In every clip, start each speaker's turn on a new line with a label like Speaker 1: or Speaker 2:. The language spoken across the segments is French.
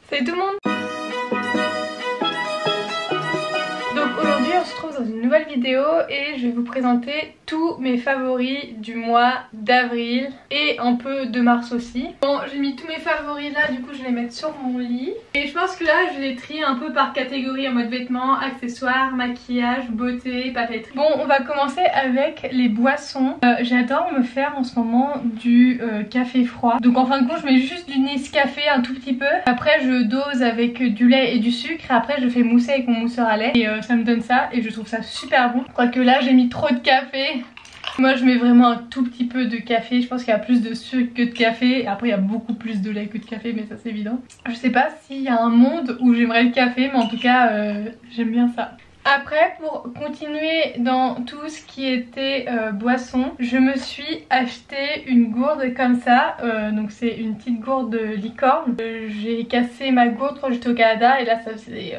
Speaker 1: Salut tout le monde. Donc aujourd'hui on se retrouve dans une nouvelle vidéo et je vais vous présenter tous mes favoris du mois d'avril et un peu de mars aussi. Bon, j'ai mis tous mes favoris là, du coup je vais les mettre sur mon lit. Et je pense que là je les trie un peu par catégorie en mode vêtements, accessoires, maquillage, beauté, papeterie. Bon, on va commencer avec les boissons. J'adore me faire en ce moment du café froid. Donc en fin de compte je mets juste du Nescafé un tout petit peu. Après je dose avec du lait et du sucre. Après je fais mousser avec mon mousseur à lait. Et ça me donne ça et je trouve ça super bon. Quoique là j'ai mis trop de café. Moi je mets vraiment un tout petit peu de café. Je pense qu'il y a plus de sucre que de café. Et après il y a beaucoup plus de lait que de café, mais ça c'est évident. Je sais pas s'il y a un monde où j'aimerais le café, mais en tout cas j'aime bien ça. Après, pour continuer dans tout ce qui était boisson, je me suis acheté une gourde comme ça. Donc c'est une petite gourde de licorne. J'ai cassé ma gourde quand j'étais au Canada et là ça faisait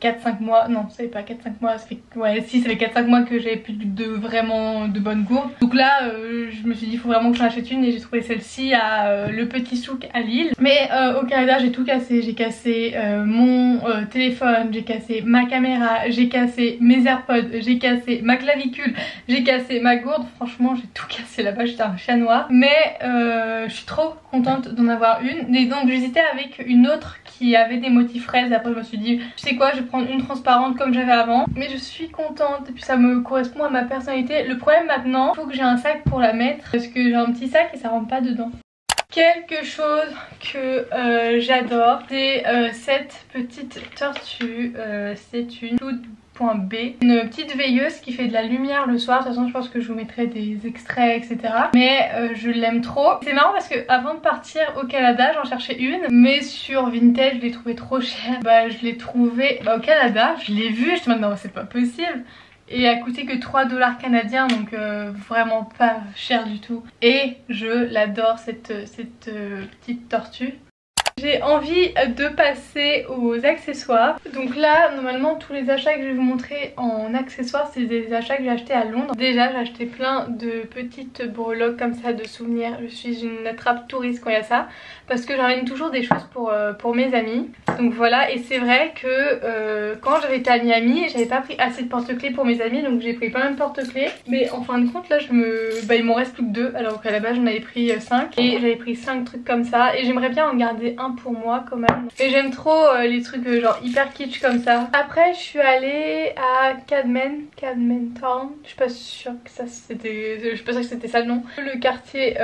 Speaker 1: 4-5 mois, non ça fait pas 4-5 mois, ça fait, ouais si ça fait 4-5 mois que j'avais plus de vraiment de bonnes gourdes. Donc là je me suis dit il faut vraiment que j'en achète une et j'ai trouvé celle-ci à le Petit Souk à Lille. Mais au Canada j'ai tout cassé, j'ai cassé mon téléphone, j'ai cassé ma caméra, j'ai cassé mes AirPods, j'ai cassé ma clavicule, j'ai cassé ma gourde. Franchement j'ai tout cassé là-bas, j'étais un chat noir. Mais je suis trop contente d'en avoir une. Et donc j'hésitais avec une autre qui avait des motifs fraises. Après je me suis dit tu sais quoi, je vais prendre une transparente comme j'avais avant. Mais je suis contente et puis ça me correspond à ma personnalité. Le problème maintenant, il faut que j'ai un sac pour la mettre parce que j'ai un petit sac et ça rentre pas dedans. Quelque chose que j'adore, c'est cette petite tortue. C'est une B, une petite veilleuse qui fait de la lumière le soir. De toute façon je pense que je vous mettrai des extraits etc. Mais je l'aime trop. C'est marrant parce que avant de partir au Canada j'en cherchais une, mais sur Vinted je l'ai trouvé trop cher. Bah je l'ai trouvé au Canada, je l'ai vue, je me dis non c'est pas possible. Et elle a coûté que 3$ canadiens, donc vraiment pas cher du tout. Et je l'adore cette petite tortue. J'ai envie de passer aux accessoires. Donc là, normalement, tous les achats que je vais vous montrer en accessoires, c'est des achats que j'ai achetés à Londres. Déjà, j'ai acheté plein de petites breloques comme ça de souvenirs. Je suis une attrape touriste quand il y a ça. Parce que j'emmène toujours des choses pour mes amis. Donc voilà, et c'est vrai que quand j'avais été à Miami, j'avais pas pris assez de porte-clés pour mes amis. Donc j'ai pris pas mal de porte-clés. Mais en fin de compte, là, il m'en reste plus que 2. Alors qu'à la base, j'en avais pris 5. Et j'avais pris 5 trucs comme ça. Et j'aimerais bien en garder un pour moi quand même. Et j'aime trop les trucs genre hyper kitsch comme ça. Après je suis allée à Cadman Town. Je suis pas sûre que c'était ça le nom. Le quartier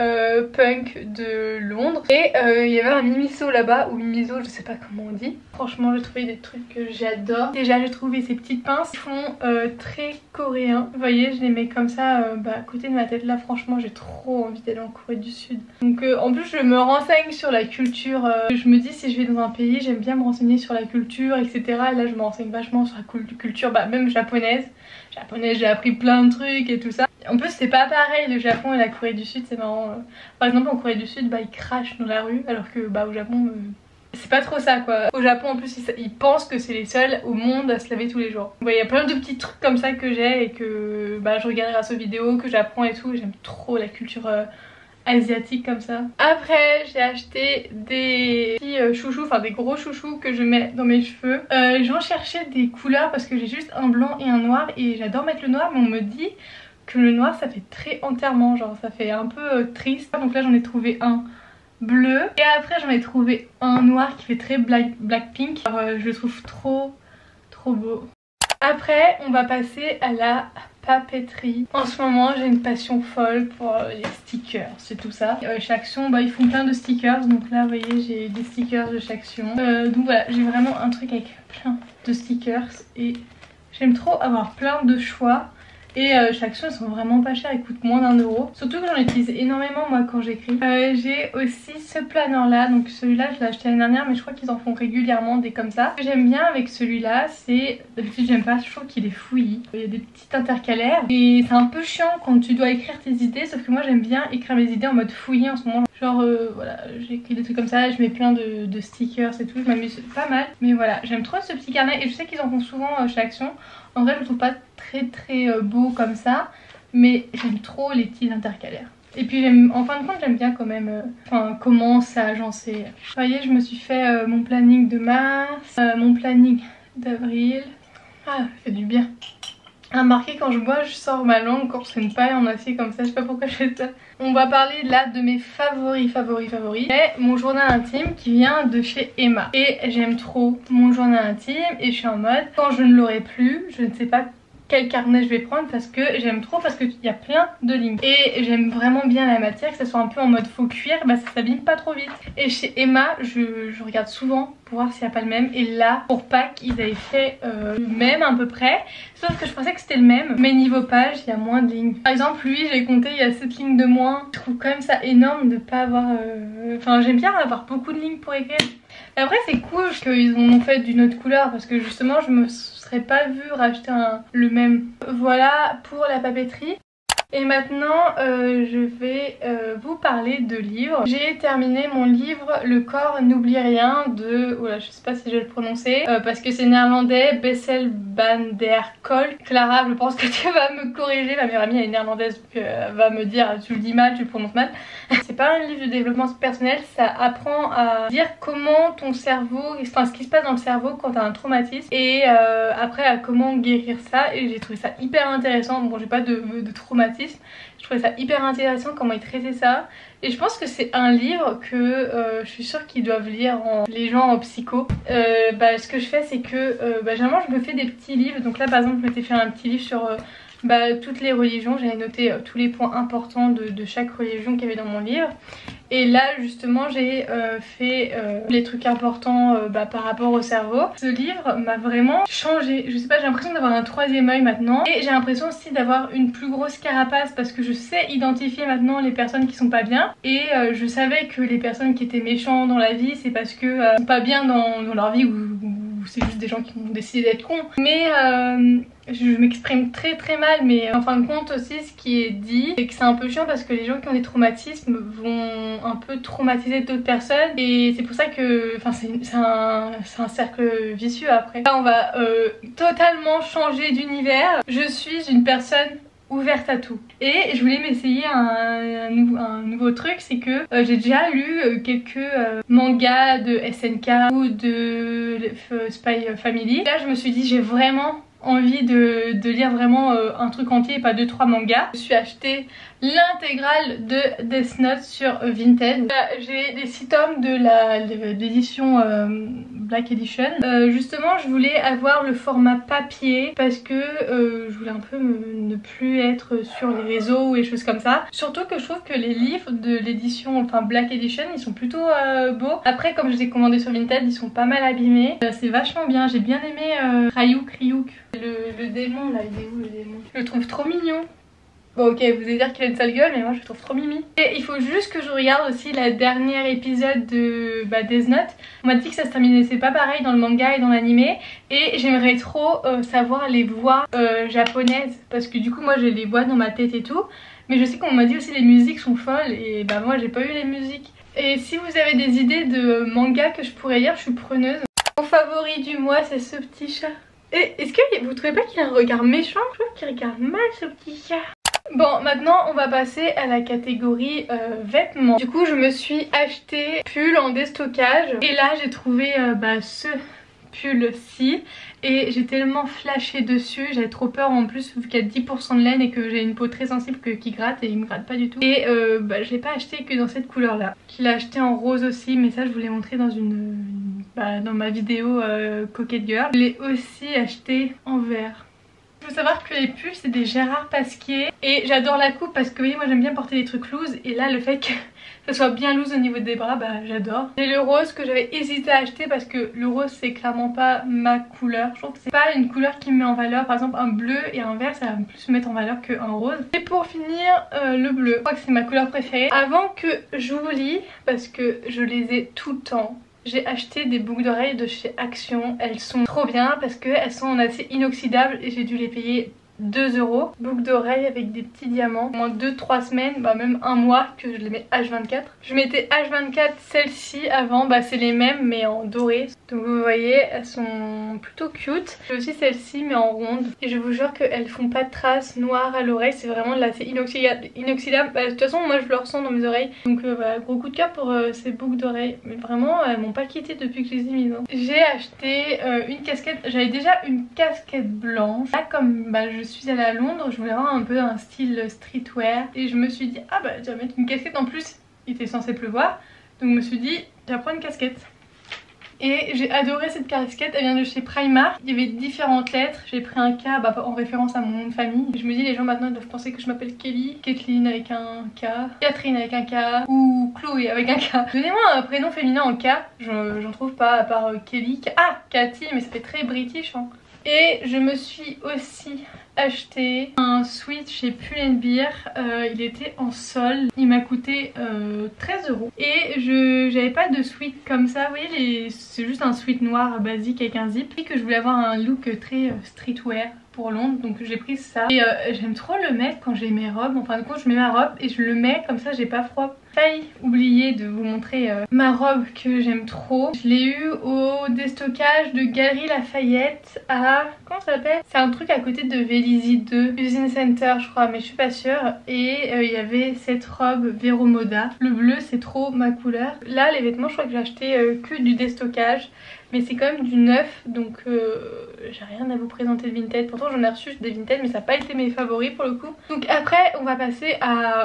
Speaker 1: punk de Londres. Et il y avait un Mimiso là-bas, ou Mimiso je sais pas comment on dit. Franchement j'ai trouvé des trucs que j'adore. Déjà j'ai trouvé ces petites pinces qui font très coréens. Vous voyez je les mets comme ça à côté de ma tête. Là franchement j'ai trop envie d'aller en Corée du Sud. Donc en plus je me renseigne sur la culture. Je me dis si je vais dans un pays j'aime bien me renseigner sur la culture etc. Et là je me renseigne vachement sur la culture même japonaise. J'ai appris plein de trucs et tout ça. En plus c'est pas pareil le Japon et la Corée du Sud, c'est marrant. Par exemple en Corée du Sud ils crachent dans la rue alors que au Japon c'est pas trop ça quoi. Au Japon en plus ils pensent que c'est les seuls au monde à se laver tous les jours. Il y a plein de petits trucs comme ça que j'ai et que je regarde grâce aux vidéos, que j'apprends et tout. J'aime trop la culture asiatique comme ça. Après j'ai acheté des petits chouchous, enfin des gros chouchous que je mets dans mes cheveux. J'en cherchais des couleurs parce que j'ai juste un blanc et un noir et j'adore mettre le noir, mais on me dit que le noir ça fait très enterrement, genre ça fait un peu triste. Donc là j'en ai trouvé un bleu et après j'en ai trouvé un noir qui fait très Blackpink. Je le trouve trop beau. Après on va passer à la papeterie. En ce moment j'ai une passion folle pour les stickers, c'est tout ça. Chaque Action ils font plein de stickers, donc là vous voyez j'ai des stickers de chaque Action. Donc voilà, j'ai vraiment un truc avec plein de stickers et j'aime trop avoir plein de choix. Et chaque Action elles sont vraiment pas chères, elles coûtent moins d'1€. Surtout que j'en utilise énormément moi quand j'écris. J'ai aussi ce planeur là, donc celui-là je l'ai acheté l'année dernière mais je crois qu'ils en font régulièrement des comme ça. Ce que j'aime bien avec celui-là c'est, d'habitude j'aime pas, je trouve qu'il est fouillis. Il y a des petites intercalaires et c'est un peu chiant quand tu dois écrire tes idées, sauf que moi j'aime bien écrire mes idées en mode fouillis en ce moment. Genre voilà, j'écris des trucs comme ça, je mets plein de stickers et tout, je m'amuse pas mal. Mais voilà, j'aime trop ce petit carnet et je sais qu'ils en font souvent chez Action. En vrai je le trouve pas très beau comme ça, mais j'aime trop les petits intercalaires. Et puis en fin de compte j'aime bien quand même comment ça a agencé. Vous voyez, je me suis fait mon planning de mars, mon planning d'avril. Ah, ça fait du bien. Remarquez, quand je bois, je sors ma langue quand c'est une paille en acier comme ça, je sais pas pourquoi je fais ça. On va parler là de mes favoris. C'est mon journal intime qui vient de chez Emma. Et j'aime trop mon journal intime et je suis en mode, quand je ne l'aurai plus, je ne sais pas quel carnet je vais prendre parce que j'aime trop, parce qu'il y a plein de lignes. Et j'aime vraiment bien la matière, que ça soit un peu en mode faux cuir, bah ça s'abîme pas trop vite. Et chez Emma, je regarde souvent pour voir s'il n'y a pas le même. Et là, pour Pâques, ils avaient fait le même à peu près. Sauf que je pensais que c'était le même, mais niveau page, il y a moins de lignes. Par exemple, lui, j'ai compté, il y a 7 lignes de moins. Je trouve quand même ça énorme de pas avoir... Enfin, j'aime bien avoir beaucoup de lignes pour écrire. Et après, c'est cool qu'ils en ont fait d'une autre couleur parce que justement, je me serais pas vue racheter le même. Voilà pour la papeterie. Et maintenant je vais vous parler de livres. J'ai terminé mon livre Le corps n'oublie rien de... Oula, je sais pas si je vais le prononcer parce que c'est néerlandais. Bessel van der Kolk. Clara, je pense que tu vas me corriger. Ma meilleure amie elle est néerlandaise donc va me dire tu le dis mal, tu le prononces mal. C'est pas un livre de développement personnel, ça apprend à dire comment ton cerveau, enfin ce qui se passe dans le cerveau quand t'as un traumatisme et après à comment guérir ça. Et j'ai trouvé ça hyper intéressant. Bon, j'ai pas de traumatisme. Je trouvais ça hyper intéressant comment ils traitaient ça. Et je pense que c'est un livre que je suis sûre qu'ils doivent lire les gens en psycho. Ce que je fais c'est que généralement je me fais des petits livres. Donc là par exemple je m'étais fait un petit livre sur toutes les religions. J'avais noté tous les points importants de chaque religion qu'il y avait dans mon livre. Et là justement j'ai fait les trucs importants par rapport au cerveau. Ce livre m'a vraiment changé. Je sais pas, j'ai l'impression d'avoir un troisième œil maintenant. Et j'ai l'impression aussi d'avoir une plus grosse carapace parce que je sais identifier maintenant les personnes qui sont pas bien. Et je savais que les personnes qui étaient méchantes dans la vie c'est parce que sont pas bien dans leur vie ou c'est juste des gens qui ont décidé d'être cons. Mais je m'exprime très mal, mais en fin de compte aussi ce qui est dit c'est que c'est un peu chiant parce que les gens qui ont des traumatismes vont un peu traumatiser d'autres personnes et c'est pour ça que c'est un cercle vicieux après. Là on va totalement changer d'univers. Je suis une personne ouverte à tout et je voulais m'essayer un nouveau truc, c'est que j'ai déjà lu quelques mangas de SNK ou de Spy Family. Là je me suis dit j'ai vraiment envie de lire vraiment un truc entier et pas 2-3 mangas. Je suis acheté l'intégrale de Death Note sur Vinted. J'ai les 6 tomes de l'édition Black Edition. Justement je voulais avoir le format papier parce que je voulais un peu ne plus être sur les réseaux ou les choses comme ça. Surtout que je trouve que les livres de l'édition Black Edition ils sont plutôt beaux. Après comme je les ai commandés sur Vinted ils sont pas mal abîmés. C'est vachement bien, j'ai bien aimé Ryuk. Le démon là, il est où le démon? Je le trouve trop mignon. Bon ok, vous allez dire qu'il a une sale gueule mais moi je le trouve trop mimi. Et il faut juste que je regarde aussi la dernière épisode de Death Note. On m'a dit que ça se terminait, c'est pas pareil dans le manga et dans l'animé. Et j'aimerais trop savoir les voix japonaises parce que du coup moi j'ai les voix dans ma tête et tout. Mais je sais qu'on m'a dit aussi les musiques sont folles et moi j'ai pas eu les musiques. Et si vous avez des idées de manga que je pourrais lire, je suis preneuse. Mon favori du mois c'est ce petit chat. Et est-ce que vous trouvez pas qu'il a un regard méchant? Je trouve qu'il regarde mal ce petit chat. Bon, maintenant on va passer à la catégorie vêtements. Du coup je me suis acheté pull en déstockage. Et là j'ai trouvé ce pull-ci. Et j'ai tellement flashé dessus, j'avais trop peur en plus vu qu'il y a 10% de laine et que j'ai une peau très sensible qui gratte et il me gratte pas du tout. Et je l'ai pas acheté que dans cette couleur là. Je l'ai acheté en rose aussi mais ça je vous l'ai montré dans dans ma vidéo Coquette Girl. Je l'ai aussi acheté en vert. Il faut savoir que les pulls c'est des Gérard Pasquier et j'adore la coupe parce que vous voyez moi j'aime bien porter des trucs loose et là le fait que ça soit bien loose au niveau des bras j'adore. J'ai le rose que j'avais hésité à acheter parce que le rose c'est clairement pas ma couleur. Je trouve que c'est pas une couleur qui me met en valeur. Par exemple un bleu et un vert ça va plus me mettre en valeur qu'un rose. Et pour finir le bleu, je crois que c'est ma couleur préférée. Avant que j'oublie parce que je les ai tout le temps, j'ai acheté des boucles d'oreilles de chez Action. Elles sont trop bien parce qu'elles sont en acier inoxydable et j'ai dû les payer 2 €. Boucle d'oreille avec des petits diamants. Au moins 2-3 semaines, bah même un mois que je les mets H24. Je mettais H24 celles-ci avant, bah c'est les mêmes mais en doré. Donc vous voyez, elles sont plutôt cute. J'ai aussi celles-ci mais en ronde. Et je vous jure qu'elles font pas de traces noires à l'oreille. C'est vraiment de la inoxydable. Bah, de toute façon moi je le ressens dans mes oreilles. Donc voilà, gros coup de cœur pour ces boucles d'oreilles. Mais vraiment elles m'ont pas quitté depuis que je les ai mises. Hein. J'ai acheté une casquette. J'avais déjà une casquette blanche. Là comme bah, je suis allée à Londres, je voulais avoir un peu un style streetwear. Et je me suis dit ah bah je vais mettre une casquette. En plus il était censé pleuvoir. Donc je me suis dit je vais prendre une casquette. Et j'ai adoré cette casquette, elle vient de chez Primark. Il y avait différentes lettres, j'ai pris un K bah, en référence à mon nom de famille. Je me dis les gens maintenant doivent penser que je m'appelle Kelly, Kathleen avec un K, Catherine avec un K ou Chloé avec un K. Donnez-moi un prénom féminin en K, j'en trouve pas à part Kelly. Ah, Cathy, mais ça fait très british hein. Et je me suis aussi acheté un sweat chez Pull&Bear, il était en solde, il m'a coûté 13 €. Et j'avais pas de sweat comme ça, vous voyez, c'est juste un sweat noir basique avec un zip. Et que je voulais avoir un look très streetwear pour Londres, donc j'ai pris ça. Et j'aime trop le mettre quand j'ai mes robes, en fin de compte je mets ma robe et je le mets comme ça, j'ai pas froid. Failli oublier de vous montrer ma robe que j'aime trop. Je l'ai eu au déstockage de Galeries Lafayette à... comment ça s'appelle? C'est un truc à côté de Vélizy 2, Usine Center je crois, mais je suis pas sûre. Et il y avait cette robe Vero Moda. Le bleu c'est trop ma couleur. Là les vêtements je crois que j'ai acheté que du déstockage. Mais c'est quand même du neuf, donc j'ai rien à vous présenter de vintage. Pourtant j'en ai reçu des vintage mais ça n'a pas été mes favoris pour le coup. Donc après on va passer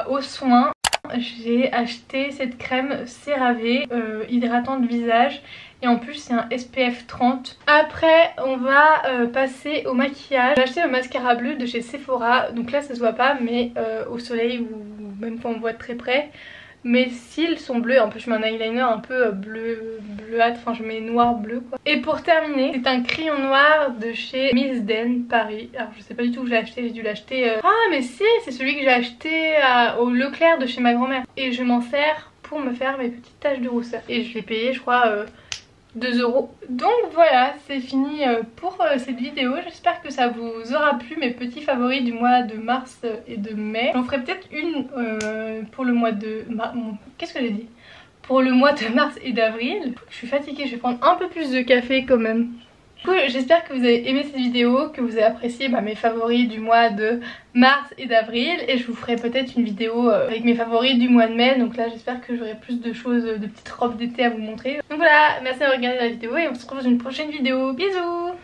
Speaker 1: aux soins. J'ai acheté cette crème CeraVe hydratante visage. Et en plus c'est un SPF 30. Après on va passer au maquillage. J'ai acheté le mascara bleu de chez Sephora. Donc là ça se voit pas mais au soleil ou même quand on voit de très près. Mes cils sont bleus, en plus je mets un eyeliner un peu bleuâtre, enfin je mets noir bleu quoi. Et pour terminer, c'est un crayon noir de chez Miss Den Paris. Alors je sais pas du tout où je l'ai acheté, j'ai dû l'acheter... Ah mais si, c'est celui que j'ai acheté au Leclerc de chez ma grand-mère. Et je m'en sers pour me faire mes petites taches de rousseur. Et je l'ai payé je crois 2 €. Donc voilà, c'est fini pour cette vidéo. J'espère que ça vous aura plu, mes petits favoris du mois de mars et de mai. J'en ferai peut-être une pour le mois de... Qu'est-ce que j'ai dit? Pour le mois de mars et d'avril. Je suis fatiguée, je vais prendre un peu plus de café quand même. Du coup, j'espère que vous avez aimé cette vidéo, que vous avez apprécié mes favoris du mois de mars et d'avril. Et je vous ferai peut-être une vidéo avec mes favoris du mois de mai. Donc là, j'espère que j'aurai plus de choses, de petites robes d'été à vous montrer. Donc voilà, merci d'avoir regardé la vidéo et on se retrouve dans une prochaine vidéo. Bisous!